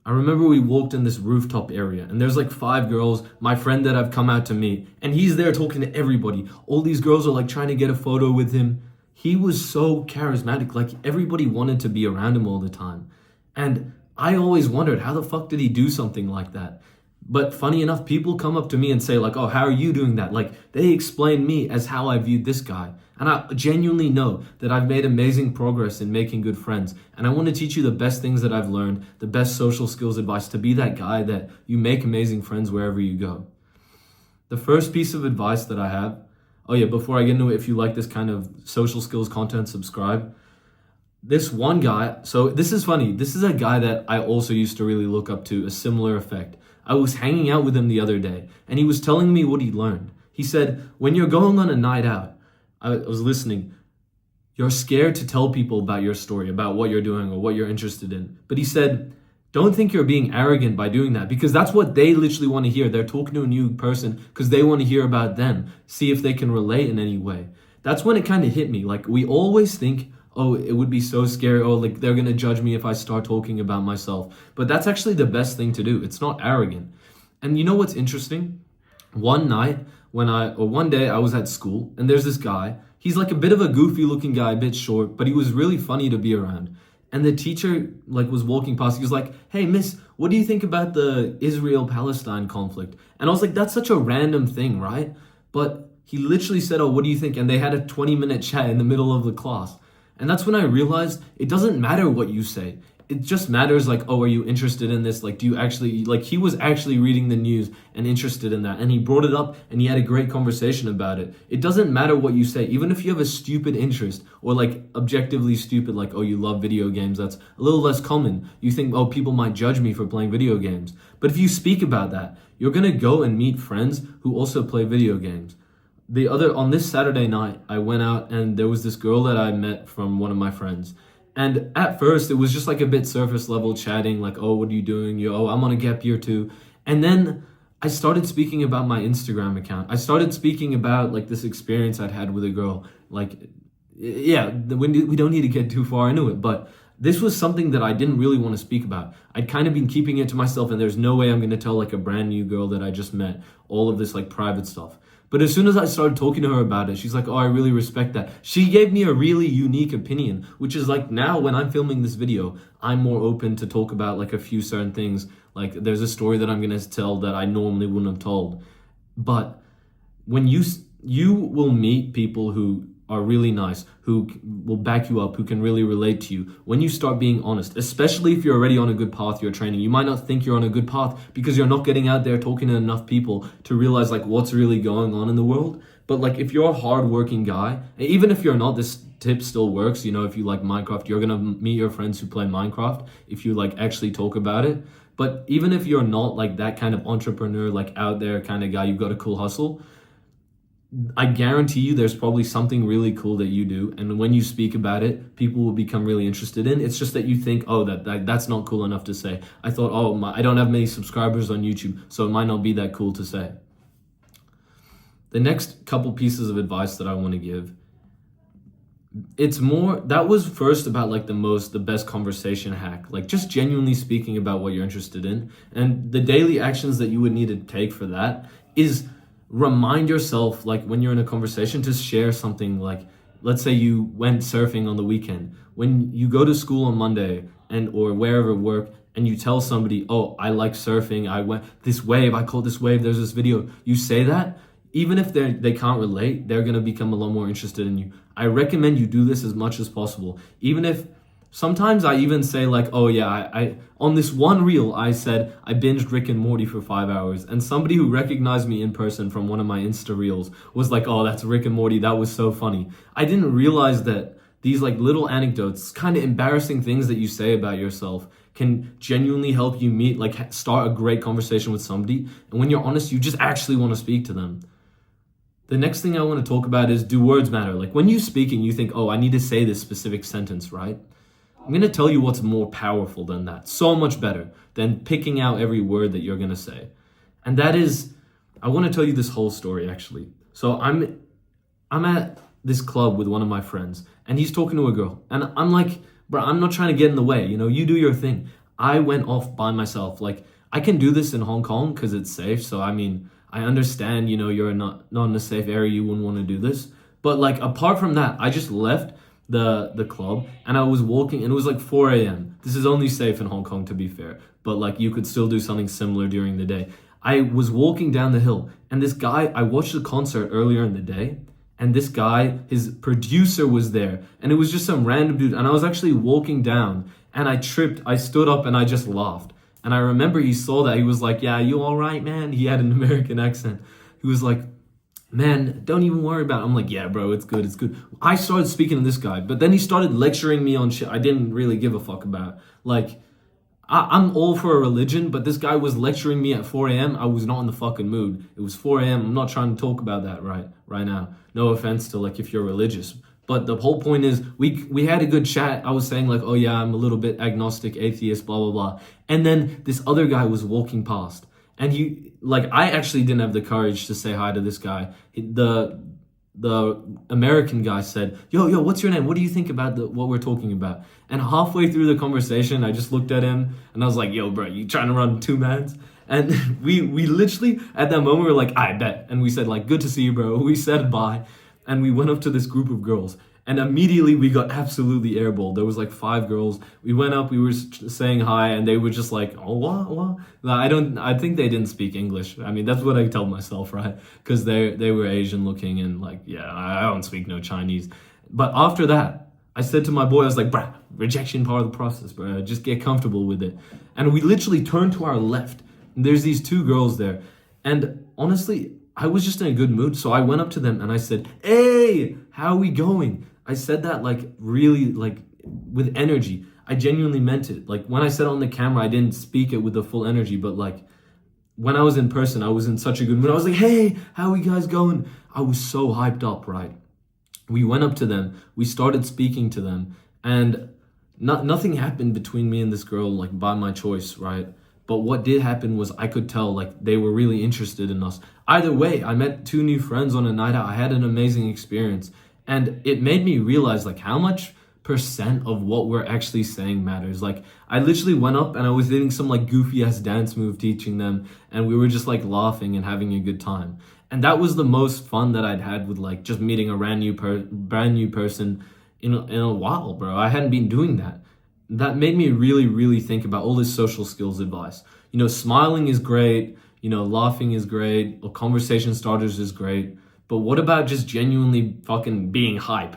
I remember we walked in this rooftop area and there's like 5 girls, my friend that I've come out to meet, and he's there talking to everybody. All these girls are like trying to get a photo with him. He was so charismatic, like everybody wanted to be around him all the time. And I always wondered, how the fuck did he do something like that? But funny enough, people come up to me and say like, oh, how are you doing that? Like they explain me as how I viewed this guy. And I genuinely know that I've made amazing progress in making good friends. And I want to teach you the best things that I've learned, the best social skills advice to be that guy that you make amazing friends wherever you go. The first piece of advice that I have, oh yeah, before I get into it, if you like this kind of social skills content, subscribe. This one guy, so this is funny. This is a guy that I also used to really look up to, a similar effect. I was hanging out with him the other day and he was telling me what he learned. He said, when you're going on a night out, I was listening, you're scared to tell people about your story, about what you're doing or what you're interested in. But he said, don't think you're being arrogant by doing that, because that's what they literally want to hear. They're talking to a new person because they want to hear about them, see if they can relate in any way. That's when it kind of hit me. Like we always think, oh, it would be so scary. Oh, like they're going to judge me if I start talking about myself. But that's actually the best thing to do. It's not arrogant. And you know what's interesting? One day I was at school and there's this guy. He's like a bit of a goofy looking guy, a bit short, but he was really funny to be around. And the teacher like was walking past. He was like, hey, miss, what do you think about the Israel-Palestine conflict? And I was like, that's such a random thing, right? But he literally said, oh, what do you think? And they had a 20-minute chat in the middle of the class. And that's when I realized it doesn't matter what you say. It just matters like, oh, are you interested in this? Like, do you actually, like he was actually reading the news and interested in that. And he brought it up and he had a great conversation about it. It doesn't matter what you say. Even if you have a stupid interest or like objectively stupid, like, oh, you love video games. That's a little less common. You think, oh, people might judge me for playing video games. But if you speak about that, you're going to go and meet friends who also play video games. On this Saturday night, I went out and there was this girl that I met from one of my friends. And at first it was just like a bit surface level chatting, like, oh, what are you doing? Oh, I'm on a gap year too. And then I started speaking about my Instagram account. I started speaking about like this experience I'd had with a girl. Like, yeah, we don't need to get too far into it, but this was something that I didn't really want to speak about. I'd kind of been keeping it to myself, and there's no way I'm going to tell like a brand new girl that I just met all of this like private stuff. But as soon as I started talking to her about it, she's like, oh, I really respect that. She gave me a really unique opinion, which is like now when I'm filming this video, I'm more open to talk about like a few certain things. Like there's a story that I'm going to tell that I normally wouldn't have told. But when you will meet people who are really nice, who will back you up, who can really relate to you. When you start being honest, especially if you're already on a good path, you're training, you might not think you're on a good path because you're not getting out there talking to enough people to realize like what's really going on in the world. But like if you're a hardworking guy, even if you're not, this tip still works. You know, if you like Minecraft, you're gonna meet your friends who play Minecraft if you like actually talk about it. But even if you're not like that kind of entrepreneur, like out there kind of guy, you've got a cool hustle, I guarantee you there's probably something really cool that you do, and when you speak about it, people will become really interested in. It's just that you think, oh, that's not cool enough to say. I thought, oh, I don't have many subscribers on YouTube, so it might not be that cool to say. The next couple pieces of advice that I want to give, that was first about like the best conversation hack, like just genuinely speaking about what you're interested in. And the daily actions that you would need to take for that is remind yourself, like when you're in a conversation, to share something. Like, let's say you went surfing on the weekend. When you go to school on Monday or wherever work, and you tell somebody, oh, I like surfing, I went this wave, I caught this wave, there's this video. You say that, even if they can't relate, they're going to become a lot more interested in you. I recommend you do this as much as possible. Even if sometimes I even say like, oh yeah, I on this one reel, I said I binged Rick and Morty for 5 hours, and somebody who recognized me in person from one of my Insta reels was like, oh, that's Rick and Morty, that was so funny. I didn't realize that these like little anecdotes, kind of embarrassing things that you say about yourself, can genuinely help you start a great conversation with somebody. And when you're honest, you just actually want to speak to them. The next thing I want to talk about is, do words matter? Like when you're speaking, you think, oh, I need to say this specific sentence, right? I'm going to tell you what's more powerful than that. So much better than picking out every word that you're going to say. And that is, I want to tell you this whole story actually. So I'm at this club with one of my friends and he's talking to a girl. And I'm like, bro, I'm not trying to get in the way. You know, you do your thing. I went off by myself. Like, I can do this in Hong Kong because it's safe. So I mean, I understand, you're not in a safe area, you wouldn't want to do this. But like apart from that, I just left the club and I was walking and it was like 4 a.m. This is only safe in Hong Kong to be fair, but like you could still do something similar during the day. I was walking down the hill and this guy, I watched the concert earlier in the day, and this guy, his producer was there, and it was just some random dude, and I was actually walking down and I tripped, I stood up and I just laughed. And I remember he saw that, he was like, "Yeah, you all right, man?" He had an American accent. He was like, "Man, don't even worry about it." I'm like, "Yeah, bro, it's good, it's good." I started speaking to this guy, but then he started lecturing me on shit I didn't really give a fuck about. Like, I'm all for a religion, but this guy was lecturing me at 4 a.m. I was not in the fucking mood. It was 4 a.m. I'm not trying to talk about that right now. No offense to like if you're religious. But the whole point is we had a good chat. I was saying like, "Oh yeah, I'm a little bit agnostic, atheist, blah blah blah." And then this other guy was walking past. And I actually didn't have the courage to say hi to this guy. The American guy said, yo, what's your name? What do you think about what we're talking about? And halfway through the conversation, I just looked at him and I was like, "Yo, bro, you trying to run two mans?" And we literally, at that moment, we were like, "I bet." And we said like, "Good to see you, bro." We said bye. And we went up to this group of girls. And immediately we got absolutely airballed. There was like 5 girls. We went up, we were saying hi, and they were just like, "Oh, what? I think they didn't speak English. I mean, that's what I tell myself, right? Because they were Asian looking and like, yeah, I don't speak no Chinese. But after that, I said to my boy, I was like, "Bruh, rejection part of the process, bro. Just get comfortable with it." And we literally turned to our left. And there's these 2 girls there. And honestly, I was just in a good mood. So I went up to them and I said, "Hey, how are we going?" I said that like really like with energy. I genuinely meant it. Like when I said it on the camera, I didn't speak it with the full energy, but like when I was in person, I was in such a good mood. I was like, "Hey, how are you guys going?" I was so hyped up, right? We went up to them, we started speaking to them, and nothing happened between me and this girl like by my choice, right? But what did happen was I could tell like they were really interested in us. Either way, I met 2 new friends on a night out. I had an amazing experience. And it made me realize like how much percent of what we're actually saying matters. Like I literally went up and I was doing some like goofy ass dance move teaching them, and we were just like laughing and having a good time. And that was the most fun that I'd had with like just meeting a brand new person in a while, bro. I hadn't been doing that. That made me really, really think about all this social skills advice. Smiling is great, laughing is great, or conversation starters is great. But what about just genuinely fucking being hype?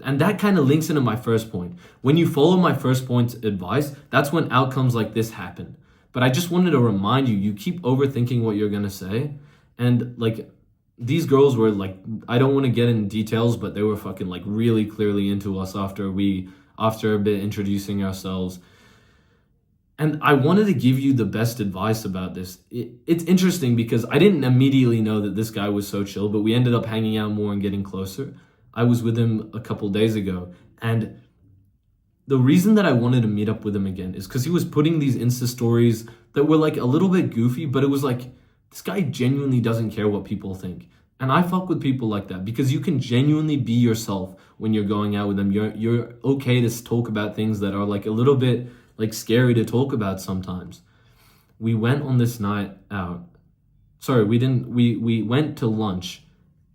And that kind of links into my first point. When you follow my first point's advice, that's when outcomes like this happen. But I just wanted to remind you, you keep overthinking what you're going to say. And like these girls were like, I don't want to get in details, but they were fucking like really clearly into us after a bit introducing ourselves. And I wanted to give you the best advice about this. It's interesting because I didn't immediately know that this guy was so chill, but we ended up hanging out more and getting closer. I was with him a couple days ago. And the reason that I wanted to meet up with him again is because he was putting these Insta stories that were like a little bit goofy, but it was like, this guy genuinely doesn't care what people think. And I fuck with people like that because you can genuinely be yourself when you're going out with them. You're okay to talk about things that are like a little bit like scary to talk about sometimes. We went on this night out. Sorry, we didn't. We went to lunch,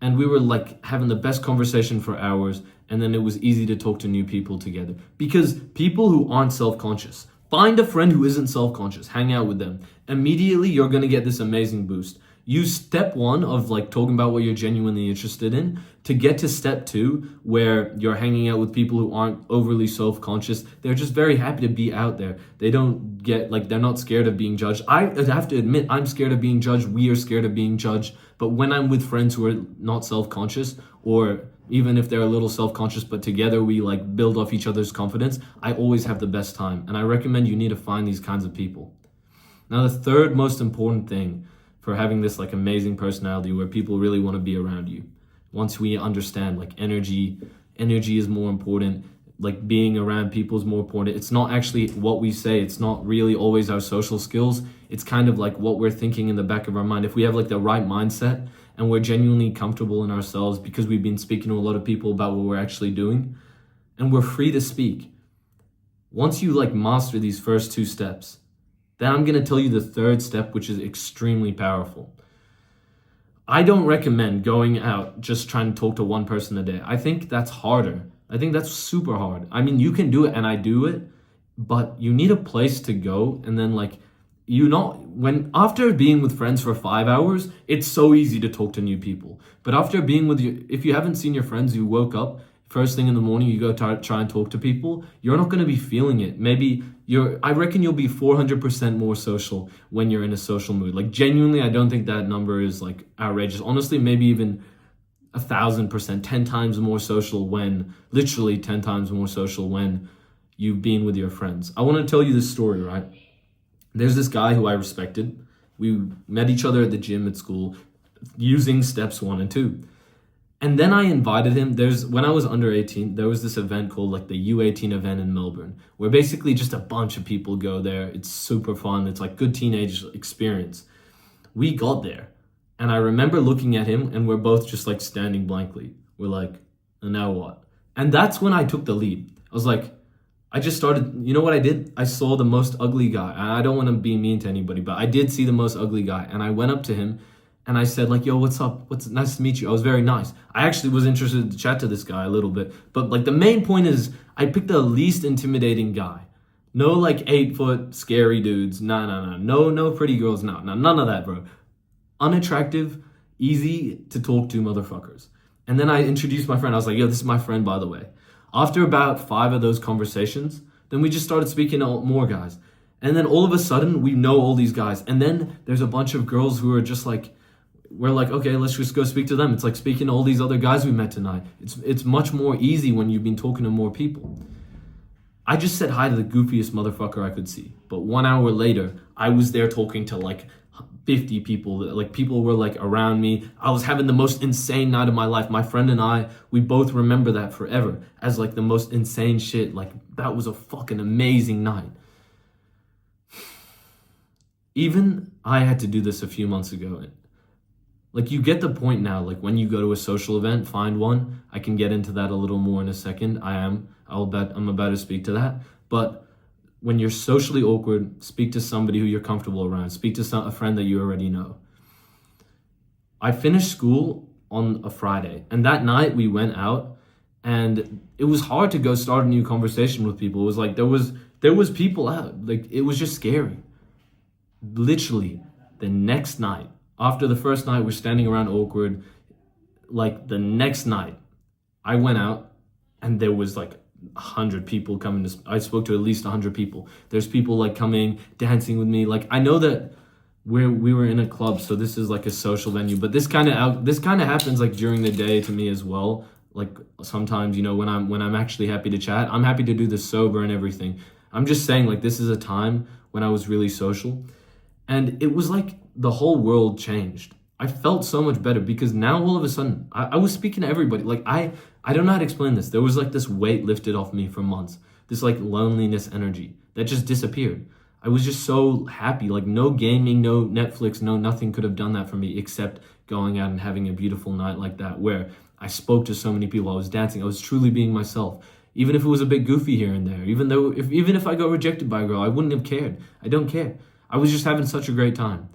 and we were like having the best conversation for hours. And then it was easy to talk to new people together because people who aren't self-conscious, find a friend who isn't self-conscious, hang out with them. Immediately, you're gonna get this amazing boost. Use step 1 of like talking about what you're genuinely interested in to get to step 2 where you're hanging out with people who aren't overly self-conscious. They're just very happy to be out there. They don't get like, they're not scared of being judged. I have to admit, I'm scared of being judged. We are scared of being judged. But when I'm with friends who are not self-conscious, or even if they're a little self-conscious, but together we like build off each other's confidence, I always have the best time. And I recommend you need to find these kinds of people. Now, the third most important thing for having this like amazing personality where people really want to be around you. Once we understand like energy is more important, like being around people is more important. It's not actually what we say. It's not really always our social skills. It's kind of like what we're thinking in the back of our mind. If we have like the right mindset and we're genuinely comfortable in ourselves because we've been speaking to a lot of people about what we're actually doing and we're free to speak. Once you like master these first two steps, then I'm going to tell you the third step, which is extremely powerful. I don't recommend going out just trying to talk to one person a day. I think that's harder. I think that's super hard. I mean, you can do it and I do it, but you need a place to go. And then like, when after being with friends for 5 hours, it's so easy to talk to new people. But after being with you, if you haven't seen your friends, you woke up first thing in the morning, you go try and talk to people, you're not going to be feeling it. I reckon you'll be 400% more social when you're in a social mood. Like genuinely, I don't think that number is like outrageous. Honestly, maybe even 1,000%, 10 times more social literally 10 times more social when you've been with your friends. I want to tell you this story, right? There's this guy who I respected. We met each other at the gym at school using steps 1 and 2. And then I invited him. When I was under 18, there was this event called like the U18 event in Melbourne, where basically just a bunch of people go there. It's super fun. It's like good teenage experience. We got there and I remember looking at him and we're both just like standing blankly. We're like, now what? And that's when I took the lead. I was like, I just started, you know what I did? I saw the most ugly guy. And I don't want to be mean to anybody, but I did see the most ugly guy. And I went up to him and I said like, yo, what's up? Nice to meet you. I was very nice. I actually was interested to chat to this guy a little bit. But like the main point is I picked the least intimidating guy. No like 8-foot scary dudes. Nah. No pretty girls. No, none of that, bro. Unattractive, easy to talk to motherfuckers. And then I introduced my friend. I was like, yo, this is my friend, by the way. After about 5 of those conversations, then we just started speaking to more guys. And then all of a sudden, we know all these guys. And then there's a bunch of girls who are just like, we're like, okay, let's just go speak to them. It's like speaking to all these other guys we met tonight. It's much more easy when you've been talking to more people. I just said hi to the goofiest motherfucker I could see. But 1 hour later, I was there talking to like 50 people. Like people were like around me. I was having the most insane night of my life. My friend and I, we both remember that forever as like the most insane shit. Like that was a fucking amazing night. Even I had to do this a few months ago. Like you get the point now, like when you go to a social event, find one. I can get into that a little more in a second. I'm about to speak to that. But when you're socially awkward, speak to somebody who you're comfortable around. Speak to a friend that you already know. I finished school on a Friday, and that night we went out, and it was hard to go start a new conversation with people. It was like there was people out. Like it was just scary. Literally, the next night, after the first night we're standing around awkward, like the next night, I went out, and there was like 100 people coming I spoke to at least 100 people. There's people like coming, dancing with me. Like I know that we were in a club, so this is like a social venue, but this kind of happens like during the day to me as well. Like sometimes, you know, when I'm actually happy to chat, I'm happy to do this sober and everything. I'm just saying like this is a time when I was really social, and it was like the whole world changed. I felt so much better because now all of a sudden I was speaking to everybody. Like I don't know how to explain this. There was like this weight lifted off me for months. This like loneliness energy that just disappeared. I was just so happy. Like no gaming, no Netflix, no nothing could have done that for me except going out and having a beautiful night like that where I spoke to so many people. I was dancing. I was truly being myself. Even if it was a bit goofy here and there. Even if I got rejected by a girl, I wouldn't have cared. I don't care. I was just having such a great time.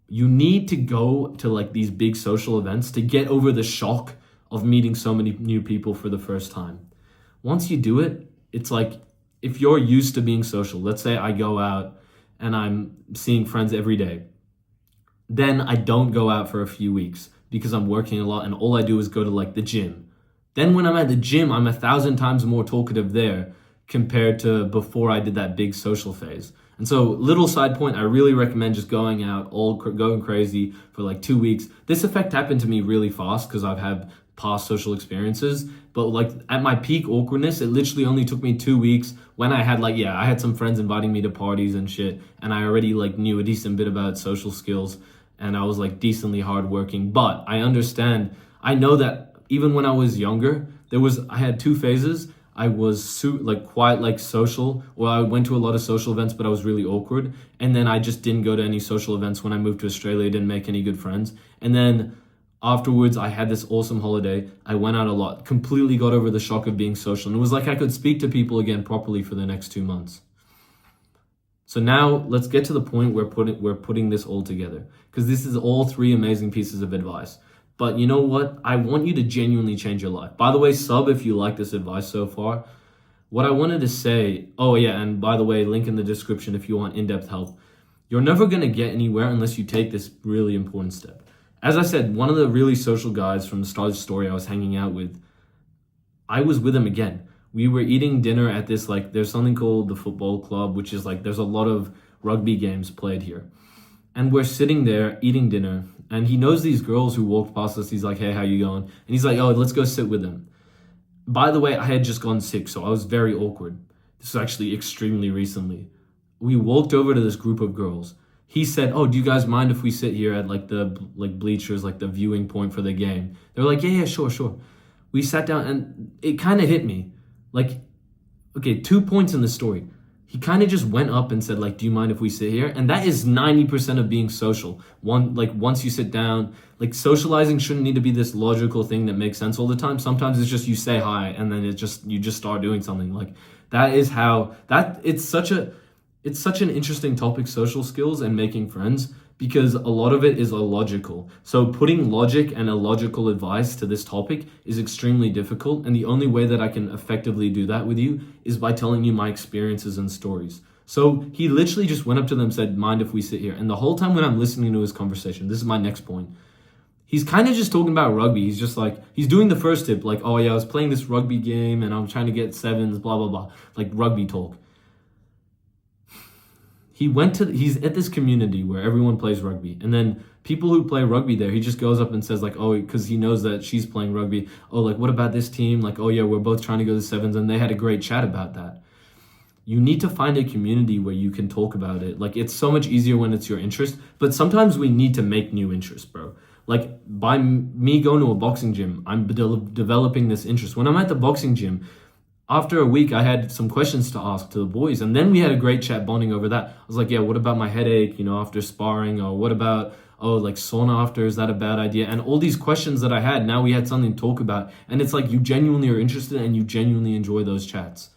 You need to go to like these big social events to get over the shock of meeting so many new people for the first time. Once you do it, it's like if you're used to being social, let's say I go out and I'm seeing friends every day, then I don't go out for a few weeks because I'm working a lot and all I do is go to like the gym. Then when I'm at the gym, I'm 1,000 times more talkative there compared to before I did that big social phase. And so, little side point, I really recommend just going out, going crazy for like 2 weeks. This effect happened to me really fast because I've had past social experiences. But like at my peak awkwardness, it literally only took me 2 weeks when I had some friends inviting me to parties and shit. And I already like knew a decent bit about social skills and I was like decently hardworking. But I understand, I know that even when I was younger, I had 2 phases. I was quite social, or I went to a lot of social events, but I was really awkward. And then I just didn't go to any social events when I moved to Australia. I didn't make any good friends. And then Afterwards, I had this awesome holiday. I went out a lot, completely got over the shock of being social. And it was like I could speak to people again properly for the next 2 months. So now let's get to the point where we're putting this all together, because this is all three amazing pieces of advice. But you know what? I want you to genuinely change your life. By the way, sub if you like this advice so far. What I wanted to say, oh yeah, and by the way, link in the description if you want in-depth help. You're never going to get anywhere unless you take this really important step. As I said, one of the really social guys from the start of the story I was hanging out with, I was with him again. We were eating dinner at this, like, there's something called the football club, which is like, there's a lot of rugby games played here. And we're sitting there eating dinner, and he knows these girls who walked past us. He's like, hey, how you going? And he's like, oh, let's go sit with them. By the way, I had just gone sick, so I was very awkward. This was actually extremely recently. We walked over to this group of girls. He said, oh, do you guys mind if we sit here at like the bleachers, like the viewing point for the game? They were like, yeah, sure. We sat down, and it kind of hit me. Like, okay, 2 points in the story. He kind of just went up and said, like, do you mind if we sit here? And that is 90% of being social. Once you sit down, like, socializing shouldn't need to be this logical thing that makes sense all the time. Sometimes it's just you say hi, and then you just start doing something. Like, it's such an interesting topic, social skills and making friends, because a lot of it is illogical. So putting logic and illogical advice to this topic is extremely difficult. And the only way that I can effectively do that with you is by telling you my experiences and stories. So he literally just went up to them and said, mind if we sit here? And the whole time when I'm listening to his conversation, this is my next point. He's kind of just talking about rugby. He's just like, he's doing the first tip, like, oh yeah, I was playing this rugby game and I'm trying to get sevens, blah, blah, blah, like rugby talk. He's at this community where everyone plays rugby, and then people who play rugby there, he just goes up and says like, oh, because he knows that she's playing rugby, oh, like, what about this team? Like, oh yeah, we're both trying to go to sevens, and they had a great chat about that. You need to find a community where you can talk about it. Like, it's so much easier when it's your interest, but sometimes we need to make new interests, bro. Like, by me going to a boxing gym, I'm developing this interest. When I'm at the boxing gym, after a week, I had some questions to ask to the boys, and then we had a great chat bonding over that. I was like, yeah, what about my headache, after sparring? Or what about, like sauna after, is that a bad idea? And all these questions that I had, now we had something to talk about. And it's like, you genuinely are interested and you genuinely enjoy those chats.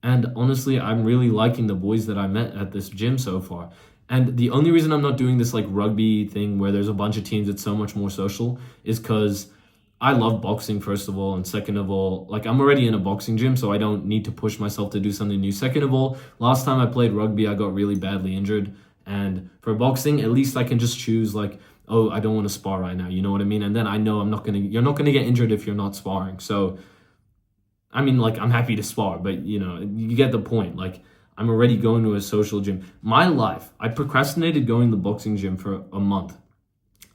And honestly, I'm really liking the boys that I met at this gym so far. And the only reason I'm not doing this like rugby thing where there's a bunch of teams, it's so much more social, is because I love boxing, first of all, and second of all, like, I'm already in a boxing gym, so I don't need to push myself to do something new. Second of all, last time I played rugby, I got really badly injured, and for boxing, at least I can just choose, like, oh, I don't want to spar right now, you know what I mean? And then I know you're not gonna get injured if you're not sparring. So, I mean, like, I'm happy to spar, but, you get the point. Like, I'm already going to a social gym. My life, I procrastinated going to the boxing gym for a month.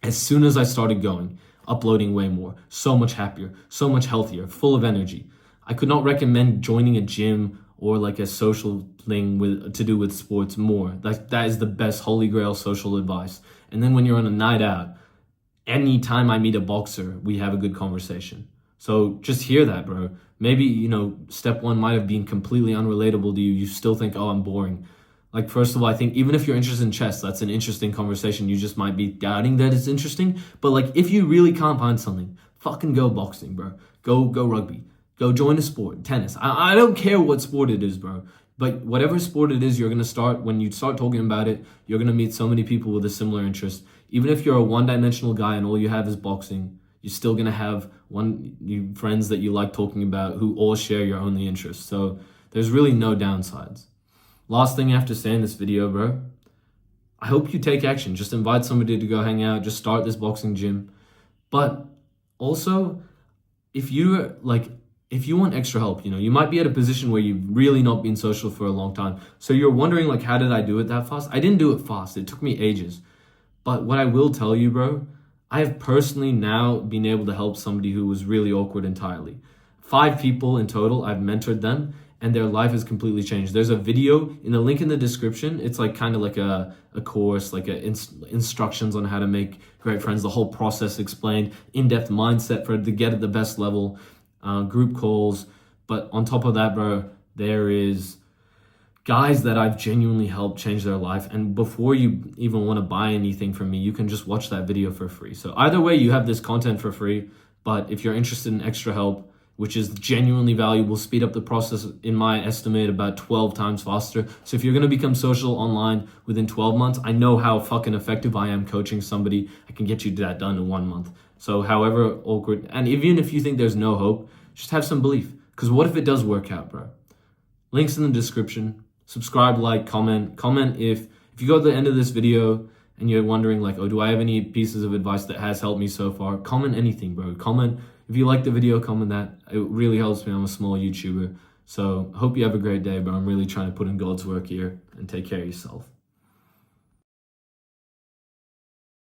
As soon as I started going, uploading way more, so much happier, so much healthier, full of energy. I could not recommend joining a gym or like a social thing to do with sports more. That is the best holy grail social advice. And then when you're on a night out, anytime I meet a boxer, we have a good conversation. So just hear that, bro. Maybe, step one might have been completely unrelatable to you. You still think, oh, I'm boring. Like, first of all, I think even if you're interested in chess, that's an interesting conversation. You just might be doubting that it's interesting. But, like, if you really can't find something, fucking go boxing, bro. Go rugby. Go join a sport, tennis. I don't care what sport it is, bro. But whatever sport it is, when you start talking about it, you're going to meet so many people with a similar interest. Even if you're a one-dimensional guy and all you have is boxing, you're still going to have friends that you like talking about who all share your only interests. So there's really no downsides. Last thing I have to say in this video, bro, I hope you take action. Just invite somebody to go hang out. Just start this boxing gym. But also, if you want extra help, you might be at a position where you've really not been social for a long time. So you're wondering, like, how did I do it that fast? I didn't do it fast. It took me ages. But what I will tell you, bro, I have personally now been able to help somebody who was really awkward entirely. 5 people in total, I've mentored them, and their life has completely changed. There's a video in the link in the description. It's like kind of like a course, like instructions on how to make great friends, the whole process explained, in-depth mindset to get at the best level, group calls. But on top of that, bro, there is guys that I've genuinely helped change their life. And before you even want to buy anything from me, you can just watch that video for free. So either way, you have this content for free. But if you're interested in extra help, which is genuinely valuable, speed up the process, in my estimate, about 12 times faster. So if you're going to become social online within 12 months, I know how fucking effective I am coaching somebody. I can get you that done in 1 month. So however awkward, and even if you think there's no hope, just have some belief. Because what if it does work out, bro? Links in the description. Subscribe, like, comment. Comment if you go to the end of this video and you're wondering like, oh, do I have any pieces of advice that has helped me so far? Comment anything, bro. Comment. If you like the video, comment that. It really helps me. I'm a small YouTuber. So hope you have a great day, bro. I'm really trying to put in God's work here, and take care of yourself.